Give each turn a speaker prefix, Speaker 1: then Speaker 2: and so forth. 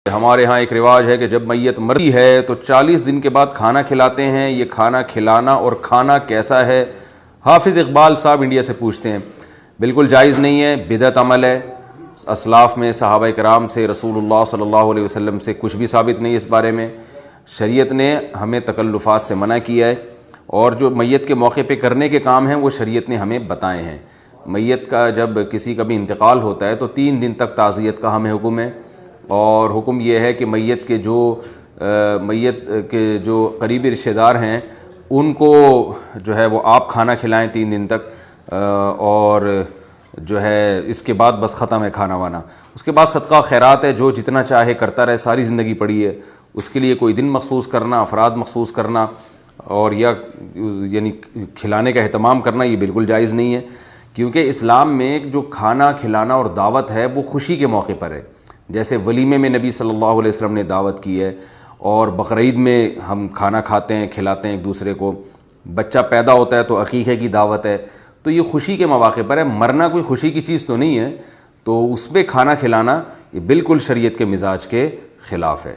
Speaker 1: ہمارے ہاں ایک رواج ہے کہ جب میت مرتی ہے تو 40 دن کے بعد کھانا کھلاتے ہیں۔ یہ کھانا کھلانا اور کھانا کیسا ہے؟ حافظ اقبال صاحب انڈیا سے پوچھتے ہیں۔ بالکل جائز نہیں ہے، بدعت عمل ہے۔ اسلاف میں صحابہ کرام سے، رسول اللہ صلی اللہ علیہ وسلم سے کچھ بھی ثابت نہیں اس بارے میں۔ شریعت نے ہمیں تکلفات سے منع کیا ہے، اور جو میت کے موقع پہ کرنے کے کام ہیں وہ شریعت نے ہمیں بتائے ہیں۔ میت کا جب کسی کا بھی انتقال ہوتا ہے تو 3 دن تک تعزیت کا ہمیں حکم ہے، اور حکم یہ ہے کہ میت کے جو قریبی رشتہ دار ہیں ان کو جو ہے وہ آپ کھانا کھلائیں 3 دن تک، اور جو ہے اس کے بعد بس ختم ہے کھانا وانا۔ اس کے بعد صدقہ خیرات ہے، جو جتنا چاہے کرتا رہے، ساری زندگی پڑی ہے، اس کے لیے کوئی دن مخصوص کرنا، افراد مخصوص کرنا اور یعنی کھلانے کا اہتمام کرنا یہ بالکل جائز نہیں ہے، کیونکہ اسلام میں جو کھانا کھلانا اور دعوت ہے وہ خوشی کے موقع پر ہے۔ جیسے ولیمے میں نبی صلی اللہ علیہ وسلم نے دعوت کی ہے، اور بقرعید میں ہم کھانا کھاتے ہیں، کھلاتے ہیں ایک دوسرے کو، بچہ پیدا ہوتا ہے تو عقیقے کی دعوت ہے، تو یہ خوشی کے مواقع پر ہے۔ مرنا کوئی خوشی کی چیز تو نہیں ہے، تو اس پہ کھانا کھلانا یہ بالکل شریعت کے مزاج کے خلاف ہے۔